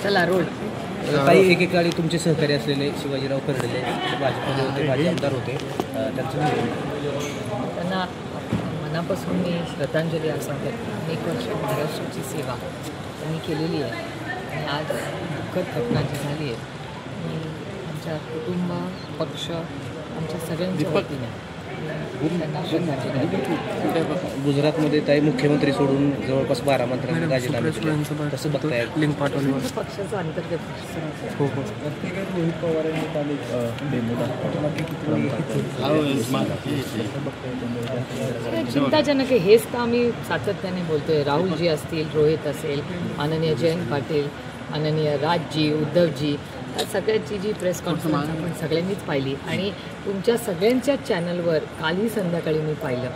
चला रोड. काही एकेकाळी तुमचे सहकारी असलेले शिवाजीराव कर्डिले भाजपमध्ये होते, माजी आमदार होते, त्यांना मनापासून मी श्रद्धांजली असं करते. 1 वर्ष महाराष्ट्राची सेवा त्यांनी केलेली आहे आणि आज दुःखद घटना जी झाली आहे मी आमच्या कुटुंब, पक्ष, आमच्या सगळ्यांच्या वतीने त्यांना श्रद्धांजली. गुजरातमध्ये ताई मुख्यमंत्री सोडून जवळपास 12 मंत्र्यांनी राजीनामे दिले, कसं बघताय? लिंक पाठवलं पक्षाचं अंतर्गत. रोहित पवार यांनी चिंताजनक आहे. हेच तर आम्ही सातत्याने बोलतोय. राहुलजी असतील, रोहित असेल, माननीय जयंत पाटील, माननीय राजजी, उद्धवजी, सगळ्यांची जी प्रेस कॉन्फरन्स आपण सगळ्यांनीच पाहिली आणि तुमच्या सगळ्यांच्या चॅनलवर कालही संध्याकाळी मी पाहिलं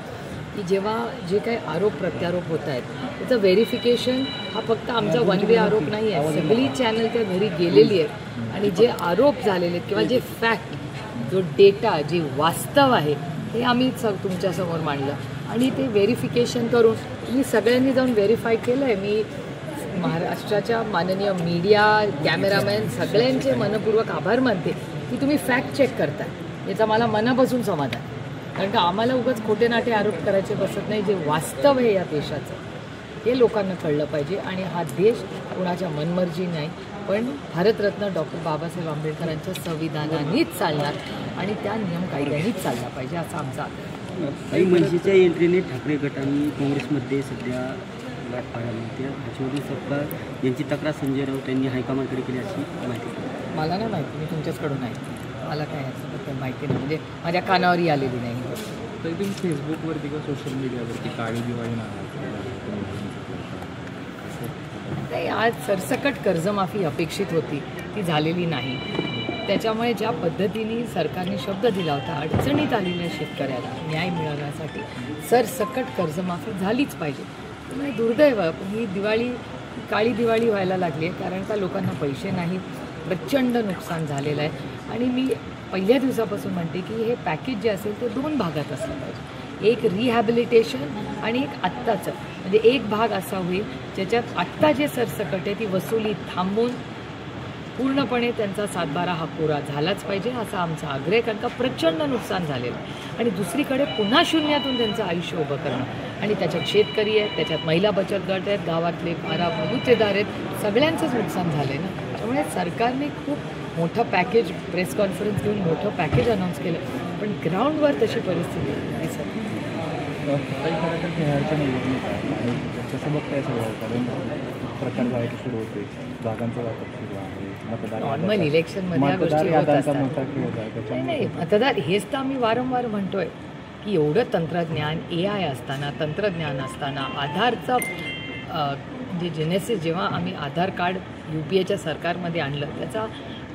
की जेव्हा जे काही आरोप प्रत्यारोप होत आहेत त्याचं व्हेरिफिकेशन हा फक्त आमचा वन वे आरोप नाही आहे. सगळी चॅनल त्या घरी गेलेली आहेत आणि जे आरोप झालेले आहेत किंवा जे फॅक्ट, जो डेटा, जे वास्तव आहे हे आम्ही तुमच्यासमोर मांडलं आणि ते व्हेरिफिकेशन करून तुम्ही सगळ्यांनी जाऊन व्हेरीफाय केलं आहे. मी महाराष्ट्राच्या माननीय मीडिया, कॅमेरामॅन सगळ्यांचे मनपूर्वक आभार मानते की तुम्ही फॅक्ट चेक करताय. याचा मला मनापासून समाधान, कारण का आम्हाला उगाच खोटे नाटे आरोप करायचे बसत नाही. जे वास्तव आहे या देशाचं हे लोकांना कळलं पाहिजे आणि हा देश कुणाच्या मनमर्जी नाही पण भारतरत्न डॉक्टर बाबासाहेब आंबेडकरांच्या संविधानानेच चालणार आणि त्या नियम कायद्यानेच चालला पाहिजे असा आमचा आग्रह. मनसेच्या एंट्रीने ठाकरे गटांनी काँग्रेसमध्ये सध्या गाठ पाडाली. त्या हर्षवर्धन सपकाळ यांची तक्रार संजय राऊत यांनी हायकमांडकडे केली अशी माहिती. मला नाही माहिती, मी तुमच्याचकडून आहे. मला काय याच्याबद्दल माहिती नाही, म्हणजे माझ्या कानावरही आलेली नाही. तर तुम्ही फेसबुकवरती किंवा सोशल मीडियावरती काळी दिवाळी नाही, आज सरसकट कर्जमाफी अपेक्षित होती, ती झालेली नाही. त्याच्यामुळे ज्या पद्धतीने सरकारने शब्द दिला होता अडचणीत आलेल्या शेतकऱ्याला न्याय मिळवण्यासाठी सरसकट कर्जमाफी झालीच पाहिजे. त्यामुळे दुर्दैव ही दिवाळी काळी दिवाळी व्हायला लागली आहे, कारण का लोकांना पैसे नाहीत, प्रचंड नुकसान झालेलं आहे. आणि मी पहिल्या दिवसापासून म्हणते की हे पॅकेज जे असेल ते 2 भागात असलं पाहिजे. एक रिहॅबिलिटेशन आणि एक आत्ताचं, म्हणजे एक भाग असा होईल ज्याच्यात आत्ता जे सरसकट आहे ती वसुली थांबून पूर्णपणे त्यांचा 7/12 हा पुरा झालाच पाहिजे असा आमचा आग्रह आहे, कारण का प्रचंड नुकसान झालेलं आहे. आणि दुसरीकडे पुन्हा शून्यातून त्यांचं आयुष्य उभं करणं आणि त्याच्यात शेतकरी आहेत, त्याच्यात महिला बचत गट आहेत, गावातले 12 बलुतेदार आहेत, सगळ्यांचंच नुकसान झालं आहे ना. त्यामुळे सरकारने खूप मोठं पॅकेज, प्रेस कॉन्फरन्स घेऊन मोठं पॅकेज अनाऊन्स केलं, पण ग्राउंडवर तशी परिस्थिती दिसत नाही. कसं बघताय सगळं, कारण प्रकार व्हायला सुरू होते, जागांचा वापर सुरू आहे, मतदार नॉर्मल इलेक्शनमध्ये या गोष्टी होत असतात. नाही, मतदार हेच तर आम्ही वारंवार म्हणतोय की एवढं तंत्रज्ञान, AI असताना, तंत्रज्ञान असताना, आधारचा म्हणजे जेनेसिस जेव्हा आम्ही आधार कार्ड UPAच्या सरकारमध्ये आणलं त्याचा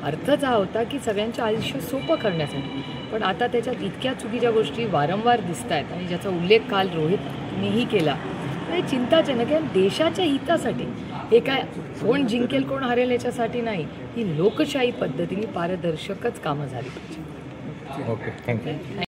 अर्थच हा होता की सगळ्यांचं आयुष्य सोपं करण्यासाठी. पण आता त्याच्यात इतक्या चुकीच्या गोष्टी वारंवार दिसत आहेत आणि ज्याचा उल्लेख काल रोहितनीही केला. हे चिंताजनक आहे. देशाच्या हितासाठी हे काय कोण जिंकेल कोण हरेल याच्यासाठी नाही, ही लोकशाही पद्धतीने पारदर्शकच कामं झाली पाहिजे. Okay, thank you.